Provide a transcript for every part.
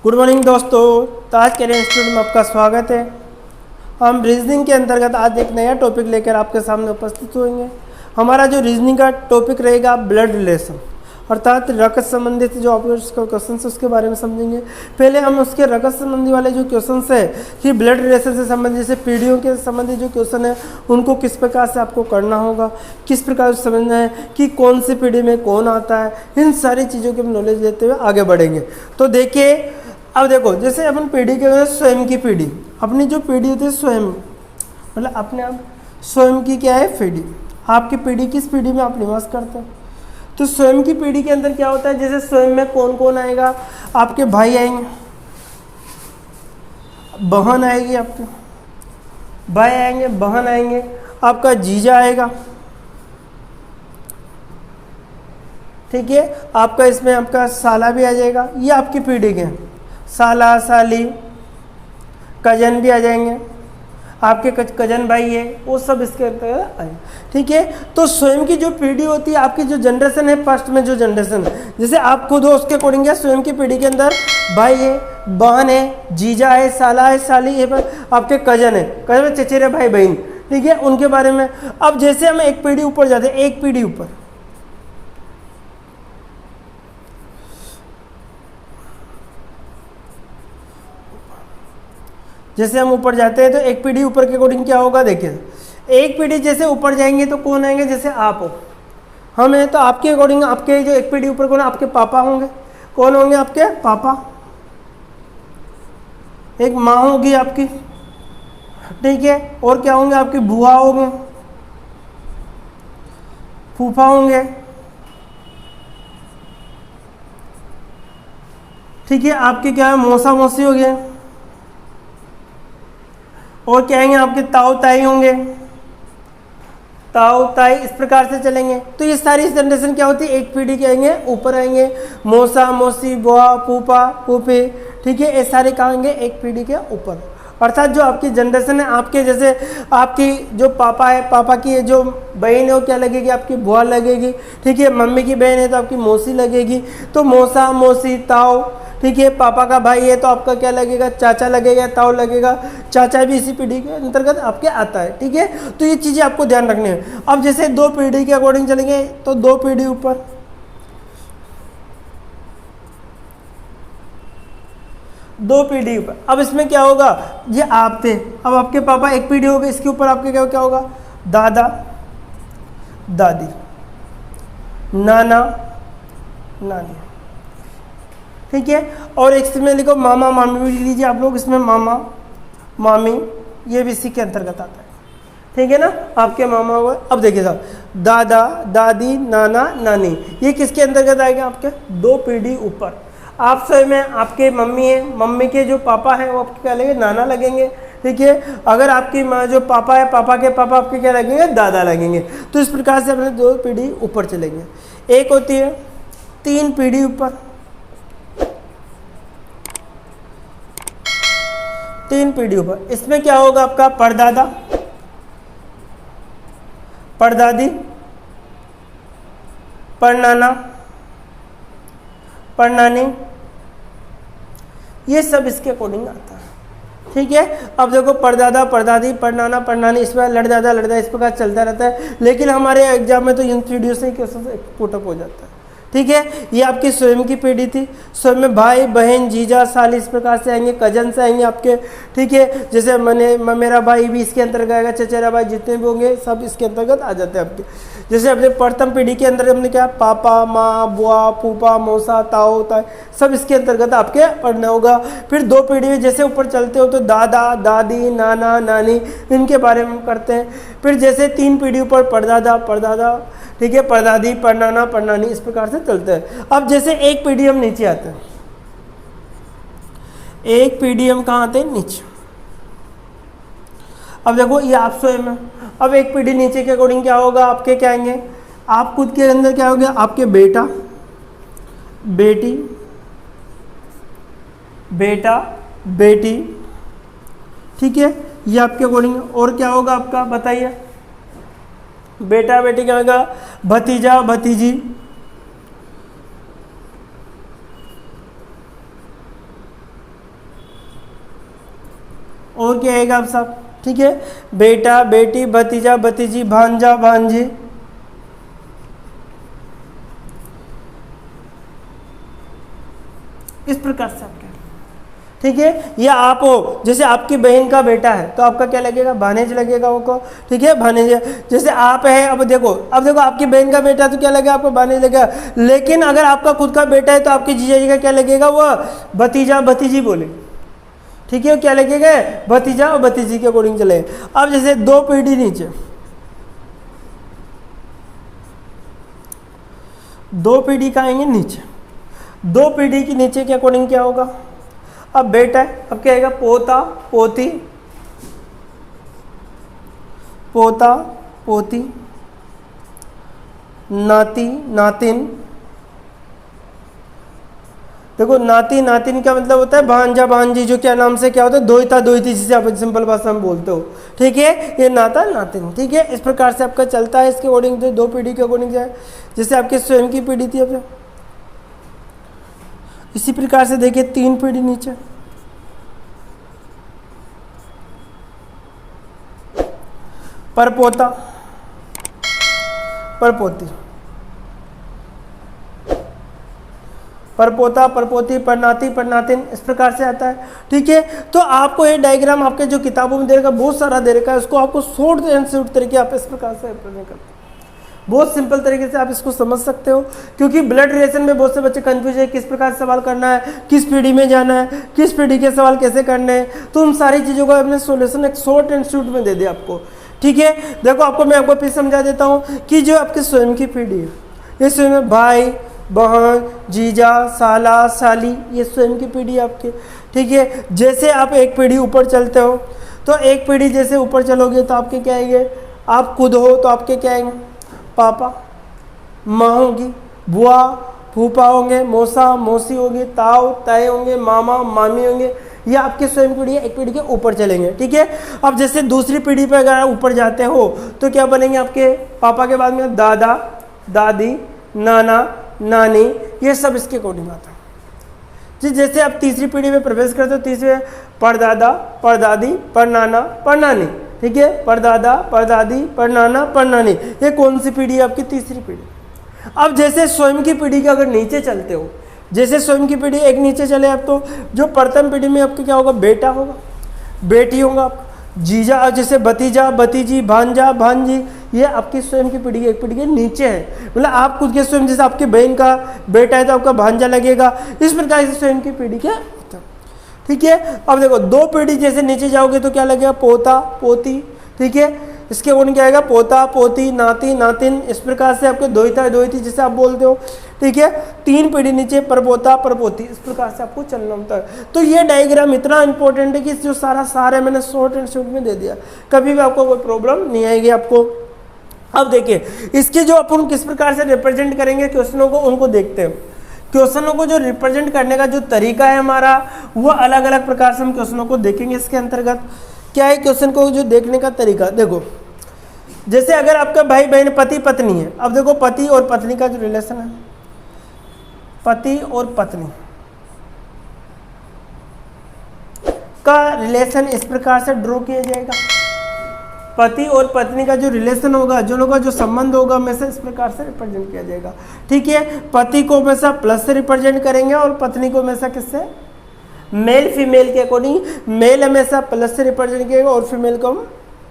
Good morning दोस्तों, ताज career institute में आपका स्वागत है। हम रीजनिंग के अंतर्गत आज एक नया टॉपिक लेकर आपके सामने उपस्थित होंगे। हमारा जो रीजनिंग का टॉपिक रहेगा ब्लड रिलेशन, अर्थात रक्त संबंधित जो आपके क्वेश्चन है उसके बारे में समझेंगे। पहले हम उसके रक्त संबंधी वाले जो क्वेश्चन है कि ब्लड रिलेशन से संबंधित जैसे पीढ़ियों के संबंधित जो क्वेश्चन है उनको किस प्रकार से आपको करना होगा, किस प्रकार से समझना है कि कौन सी पीढ़ी में कौन आता है, इन सारी चीज़ों की नॉलेज लेते हुए आगे बढ़ेंगे। तो देखिए, अब देखो जैसे अपन पीढ़ी के स्वयं की पीढ़ी, अपनी जो पीढ़ी होती है स्वयं, मतलब अपने आप स्वयं की क्या है पीढ़ी, आपकी पीढ़ी किस पीढ़ी में आप निवास करते हैं। तो स्वयं की पीढ़ी के अंदर क्या होता है, जैसे स्वयं में कौन कौन आएगा, आपके भाई आएंगे, बहन आएगी, आपके भाई आएंगे, बहन आएंगे, आपका जीजा आएगा, ठीक है, आपका इसमें आपका साला भी आ जाएगा, ये आपकी पीढ़ी के हैं। साला साली कजन भी आ जाएंगे, आपके कजन भाई है, वो सब इसके अंदर आए, ठीक है। तो स्वयं की जो पीढ़ी होती है, आपकी जो जनरेशन है, फर्स्ट में जो जनरेशन है, जैसे आप खुद हो उसके अकॉर्डिंग है, स्वयं की पीढ़ी के अंदर भाई है, बहन है, जीजा है, साला है, साली है, आपके कजन है, कजन चचेरे भाई बहन, ठीक है, उनके बारे में। अब जैसे हम एक पीढ़ी ऊपर जाते हैं, एक पीढ़ी ऊपर, जैसे हम ऊपर जाते हैं तो एक पीढ़ी ऊपर के अकॉर्डिंग क्या होगा, देखिए एक पीढ़ी जैसे ऊपर जाएंगे तो कौन आएंगे, जैसे आप हो, हम हैं, तो आपके अकॉर्डिंग आपके जो एक पीढ़ी ऊपर कौन, आपके पापा होंगे, कौन होंगे, आपके पापा, एक माँ होगी आपकी, ठीक है, और क्या होंगे, आपकी बुआ होंगे, फूफा होंगे, ठीक है, आपके क्या है, मौसा मौसी हो गए, और क्या आएंगे, आपके ताऊ ताई होंगे, ताऊ ताई, इस प्रकार से चलेंगे। तो ये सारी जनरेशन क्या होती है, एक पीढ़ी के आएंगे ऊपर आएंगे, मौसा मौसी बुआ फूफा फूफी, ठीक है, ये सारे कहाँ आएंगे, एक पीढ़ी के ऊपर। अर्थात जो आपकी जनरेशन है, आपके जैसे आपकी जो पापा है, पापा की जो बहन है वो क्या लगेगी, आपकी बुआ लगेगी, ठीक है, मम्मी की बहन है तो आपकी मौसी लगेगी, तो मौसा मौसी ताऊ, ठीक है, पापा का भाई है तो आपका क्या लगेगा, चाचा लगेगा, ताऊ लगेगा, चाचा भी इसी पीढ़ी के अंतर्गत आपके आता है, ठीक है। तो ये चीज़ें आपको ध्यान रखनी है। अब जैसे दो पीढ़ी के अकॉर्डिंग चलेंगे तो दो पीढ़ी ऊपर, दो पीढ़ी ऊपर, अब इसमें क्या होगा, ये आप थे, अब आपके पापा एक पीढ़ी हो गई, इसके ऊपर आपके क्या होगा, दादा दादी, नाना नानी, ठीक है। और एक इसमें लिखो मामा मामी भी लिख लीजिए आप लोग, इसमें मामा मामी ये भी इसी के अंतर्गत आता है, ठीक है ना, आपके मामा हुए। अब देखिए साहब, दादा दादी नाना नानी ये किसके अंतर्गत आएगा, आपके दो पीढ़ी ऊपर। आप स्वयं में आपके मम्मी है, मम्मी के जो पापा हैं वो आपके क्या लगेंगे, नाना लगेंगे, ठीक है। अगर आपकी माँ जो पापा है, पापा के पापा आपके क्या लगेंगे, दादा लगेंगे। तो इस प्रकार से अपने दो पीढ़ी ऊपर चलेंगे। एक होती है तीन पीढ़ी ऊपर, तीन पीढ़ी ऊपर, इसमें क्या होगा, आपका परदादा परदादी परनाना परनानी, ये सब इसके अकॉर्डिंग आता है, ठीक है। अब देखो परदादा परदादी परनाना परनानी, इसमें लड़दादा लड़दा, इस प्रकार चलता रहता है, लेकिन हमारे एग्जाम में तो इन पीढ़ियों से ही क्वेश्चन पुटअप हो जाता है, ठीक है। ये आपकी स्वयं की पीढ़ी थी, स्वयं में भाई बहन जीजा साली इस प्रकार से आएंगे, कजन से आएंगे आपके, ठीक है। जैसे मेरा भाई भी इसके अंतर्गत आएगा, चचेरा भाई जितने भी होंगे सब इसके अंतर्गत आ जाते हैं आपके। जैसे अपने प्रथम पीढ़ी के अंदर हमने क्या, पापा माँ बुआ फूफा मौसा ताऊ ताई सब इसके अंतर्गत आपके पढ़ना होगा। फिर दो पीढ़ी में जैसे ऊपर चलते हो तो दादा दादी नाना नानी इनके बारे में करते हैं। फिर जैसे तीन पीढ़ी ऊपर परदादा परदादा, ठीक है, परदादी परनाना परनानी, इस प्रकार से चलते हैं। अब जैसे एक पीढ़ी हम नीचे आते हैं, एक पीढ़ी हम कहाँ आते हैं, नीचे। अब देखो ये आप स्वयं में, अब एक पीढ़ी नीचे के अकॉर्डिंग क्या होगा, आपके क्या आएंगे, आप खुद के अंदर क्या होगा, आपके बेटा बेटी बेटा बेटी, ठीक है, ये आपके अकॉर्डिंग। और क्या होगा आपका, बताइए, बेटा बेटी क्या होगा, भतीजा भतीजी, और क्या आएगा आप सब, ठीक है, बेटा बेटी भतीजा भतीजी भांजा भांजी, इस प्रकार से आप क्या, ठीक है। या आप हो, जैसे आपकी बहन का बेटा है तो आपका क्या लगेगा, भानेज लगेगा वो को, ठीक है, भानेज। जैसे आप है, अब देखो आपकी बहन का बेटा तो क्या लगेगा, आपको भानेज लगेगा। लेकिन अगर आपका खुद का बेटा है तो आपके जीजा जी का क्या लगेगा, वह भतीजा भतीजी बोले, ठीक है, क्या लगेगा, भतीजा और भतीजी के अकॉर्डिंग चले। अब जैसे 2 पीढ़ी नीचे, 2 पीढ़ी का आएंगे नीचे, 2 पीढ़ी के नीचे के अकॉर्डिंग क्या होगा, अब बेटा है, अब क्या आएगा, पोता पोती, पोता पोती, नाती नातिन। देखो नाती नातिन का मतलब होता है भांजा भांजी, जो क्या नाम से क्या होता है, दोहिता दोहिती, जिसे आप सिंपल भाषा में बोलते हो, ठीक है, ये नाता नातिन, ठीक है। इस प्रकार से आपका चलता है इसके अकॉर्डिंग, तो 2 पीढ़ी के अकॉर्डिंग जाए। जैसे आपके स्वयं की पीढ़ी थी, अब इसी प्रकार से देखिए 3 पीढ़ी नीचे, परपोता परपोती, परपोता परपोती, परनाती परनातिन, इस प्रकार से आता है, ठीक है। तो आपको ये डायग्राम आपके जो किताबों में दे रखा है, बहुत सारा दे रखा है, उसको आपको शॉर्ट एंड स्वीट तरीके आप इस प्रकार से रिप्रेजेंट करते हैं, बहुत सिंपल तरीके से आप इसको समझ सकते हो। क्योंकि ब्लड रिलेशन में बहुत से बच्चे कंफ्यूज है, किस प्रकार से सवाल करना है, किस पीढ़ी में जाना है, किस पीढ़ी के सवाल कैसे करने हैं, तो उन सारी चीज़ों का अपने सोल्यूशन एक शॉर्ट एंड स्वीट में दे दिया आपको, ठीक है। देखो मैं आपको फिर समझा देता हूँ कि जो आपकी स्वयं की पीढ़ी है, ये स्वयं में भाई बहन जीजा साला साली, ये स्वयं की पीढ़ी आपकी, ठीक है। जैसे आप एक पीढ़ी ऊपर चलते हो, तो एक पीढ़ी जैसे ऊपर चलोगे तो आपके क्या आएंगे, आप खुद हो तो आपके क्या आएंगे, पापा माँ होगी, बुआ फूफा होंगे, मौसा मौसी होगी, ताऊ ताए होंगे, मामा मामी होंगे, ये आपके स्वयं पीढ़ी है, एक पीढ़ी के ऊपर चलेंगे, ठीक है। अब जैसे दूसरी पीढ़ी पे अगर ऊपर जाते हो तो क्या बनेंगे, आपके पापा के बाद में दादा दादी नाना नानी, ये सब इसके अकॉर्डिंग आता है जी। जैसे आप तीसरी पीढ़ी में प्रवेश करते हो, तीसरे परदादा परदादी परनाना परनानी, ठीक है, परदादा परदादी परनाना परनानी, ये कौन सी पीढ़ी है, आपकी तीसरी पीढ़ी। अब जैसे स्वयं की पीढ़ी के अगर नीचे चलते हो, जैसे स्वयं की पीढ़ी एक नीचे चले आप, तो जो प्रथम पीढ़ी में आपके क्या होगा, बेटा होगा बेटी होगा, जीजा, जैसे भतीजा भतीजी भांजा भांजी, ये आपकी स्वयं की पीढ़ी एक पीढ़ी के नीचे है। मतलब आप खुद के स्वयं, जैसे आपकी बहन का बेटा है तो आपका भांजा लगेगा, इस प्रकार से स्वयं की पीढ़ी के, ठीक है। अब देखो 2 पीढ़ी जैसे नीचे जाओगे तो क्या लगेगा, पोता पोती, ठीक है। इसके अकॉर्डिंग क्या आएगा, पोता पोती नाती नातिन, इस प्रकार से आपके दोहिता दोहिती जिसे आप बोलते हो, ठीक है। 3 पीढ़ी नीचे परपोता परपोती, इस प्रकार से आपको चलना होता है। तो ये डायग्राम इतना इंपॉर्टेंट है कि जो सारा मैंने शॉर्ट एंड शॉर्ट में दे दिया, कभी भी आपको कोई प्रॉब्लम नहीं आएगी आपको। अब देखिए इसके जो अपन किस प्रकार से रिप्रेजेंट करेंगे क्वेश्चनों को, उनको देखते हैं। क्वेश्चनों को जो रिप्रेजेंट करने का जो तरीका है हमारा, वो अलग अलग प्रकार से हम क्वेश्चनों को देखेंगे। इसके अंतर्गत क्या है, क्वेश्चन को जो देखने का तरीका, देखो जैसे अगर आपका भाई बहन पति पत्नी है, अब देखो पति और पत्नी का जो रिलेशन है, पति और पत्नी का रिलेशन इस प्रकार से ड्रॉ किया जाएगा। पति और पत्नी का जो रिलेशन होगा, जो लोगों का जो संबंध होगा, हमेशा इस प्रकार से रिप्रेजेंट किया जाएगा, ठीक है। पति को हमेशा प्लस से रिप्रेजेंट करेंगे और पत्नी को हमेशा किससे, मेल फीमेल के अकॉर्डिंग, मेल हमेशा प्लस से रिप्रेजेंट किएगा और फीमेल को हम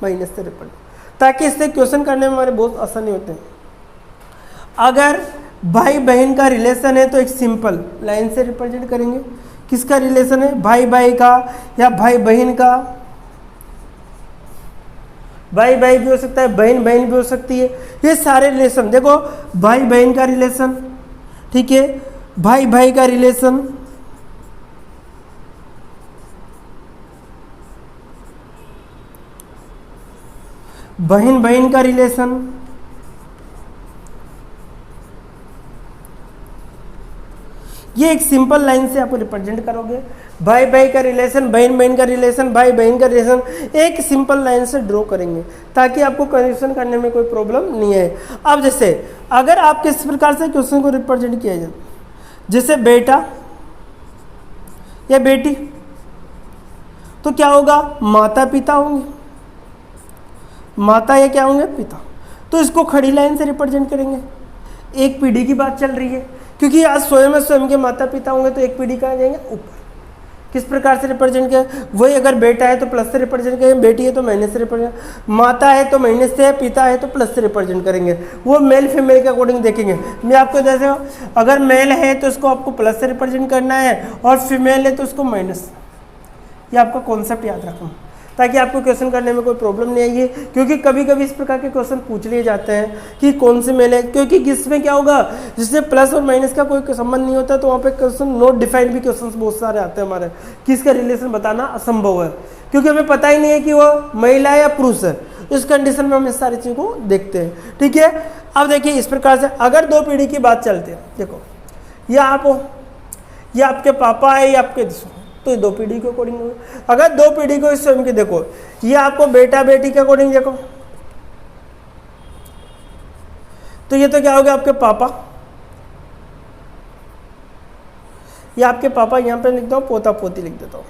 माइनस से रिप्रेजेंट, ताकि इससे क्वेश्चन करने में हमारे बहुत आसानी होते हैं। अगर भाई बहन का रिलेशन है तो एक सिंपल लाइन से रिप्रेजेंट करेंगे। किसका रिलेशन है, भाई भाई का या भाई बहन का, भाई भाई भी हो सकता है, बहन बहन भी हो सकती है, ये सारे रिलेशन। देखो भाई बहन का रिलेशन, ठीक है, भाई भाई का रिलेशन, बहन बहन का रिलेशन, ये एक सिंपल लाइन से आप रिप्रेजेंट करोगे। भाई भाई का रिलेशन, बहन बहन का रिलेशन, भाई बहन का रिलेशन, एक सिंपल लाइन से ड्रॉ करेंगे ताकि आपको कन्फ्यूजन करने में कोई प्रॉब्लम नहीं है। अब जैसे अगर आप किस प्रकार से क्वेश्चन को रिप्रेजेंट किया जाए, जैसे बेटा या बेटी, तो क्या होगा, माता पिता होंगे, माता या क्या होंगे, पिता। तो इसको खड़ी लाइन से रिप्रेजेंट करेंगे, एक पीढ़ी की बात चल रही है, क्योंकि आज स्वयं के माता पिता होंगे तो एक पीढ़ी कहाँ जाएंगे, ऊपर। किस प्रकार से रिप्रेजेंट करें, वही अगर बेटा है तो प्लस से रिप्रेजेंट करेंगे, बेटी है तो माइनस से रिप्रेजेंट, माता है तो माइनस से, पिता है तो प्लस से रिप्रेजेंट करेंगे। वो मेल फीमेल के अकॉर्डिंग देखेंगे। मैं आपको जैसे अगर मेल है तो इसको आपको प्लस से रिप्रेजेंट करना है और फीमेल है तो उसको माइनस। ये आपका कॉन्सेप्ट याद रखना ताकि आपको क्वेश्चन करने में कोई प्रॉब्लम नहीं आएगी, क्योंकि कभी कभी इस प्रकार के क्वेश्चन पूछ लिए जाते हैं कि कौन से मेल है, क्योंकि इसमें क्या होगा, जिससे प्लस और माइनस का कोई संबंध नहीं होता तो वहाँ पे क्वेश्चन नॉट डिफाइंड भी क्वेश्चन बहुत सारे आते हैं हमारे, कि इसका रिलेशन बताना असंभव है, क्योंकि हमें पता ही नहीं है कि वो महिला या पुरुष है। इस कंडीशन में हम इस सारी चीज़ को देखते हैं। ठीक है, अब देखिए इस प्रकार से अगर दो पीढ़ी की बात चलती है, देखो ये आप हो, ये आपके पापा है, ये आपके, तो ये दो पीढ़ी के अकॉर्डिंग होगा। अगर दो पीढ़ी को स्वयं के देखो, ये आपको बेटा बेटी के अकॉर्डिंग देखो, तो ये तो क्या हो गया, आपके पापा, ये आपके पापा, यहां पे लिखता हूं पोता पोती लिख देता हूं।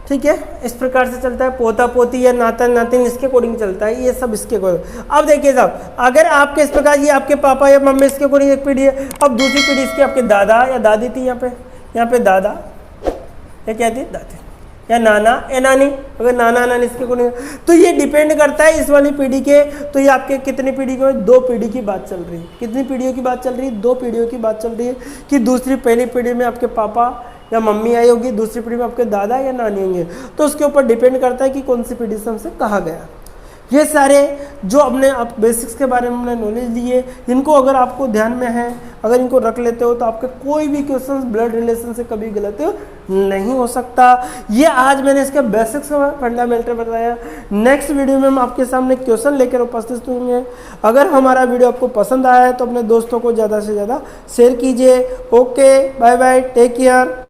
ठीक है, इस प्रकार से चलता है, पोता पोती या नाता नातिन इसके अकॉर्डिंग चलता है, ये सब इसके अकॉर्डिंग। अब देखिए साहब, अगर आपके इस प्रकार ये आपके पापा या मम्मी इसके अकॉर्डिंग एक पीढ़ी है, अब दूसरी पीढ़ी इसके आपके दादा या दादी थी, यहाँ पे दादा या क्या थी, दादी या नाना या नानी, अगर नाना नानी इसके अकॉर्डिंग, तो ये डिपेंड करता है इस वाली पीढ़ी के। तो ये आपके कितनी पीढ़ी के, दो पीढ़ी की बात चल रही है। कितनी पीढ़ियों की बात चल रही है, दो पीढ़ियों की बात चल रही है, कि दूसरी पहली पीढ़ी में आपके पापा या मम्मी आई होगी, दूसरी पीढ़ी में आपके दादा या नानी होंगे, तो उसके ऊपर डिपेंड करता है कि कौन सी पीढ़ी से हमसे कहा गया। ये सारे जो अपने आप बेसिक्स के बारे में हमने नॉलेज ली है, इनको अगर आपको ध्यान में है, अगर इनको रख लेते हो तो आपके कोई भी क्वेश्चन ब्लड रिलेशन से कभी गलत नहीं हो सकता। ये आज मैंने इसके बेसिक्स का फंडामेंटल बताया। नेक्स्ट वीडियो में हम आपके सामने क्वेश्चन लेकर उपस्थित होंगे। अगर हमारा वीडियो आपको पसंद आया है तो अपने दोस्तों को ज़्यादा से ज़्यादा शेयर कीजिए। Okay, bye bye, take care.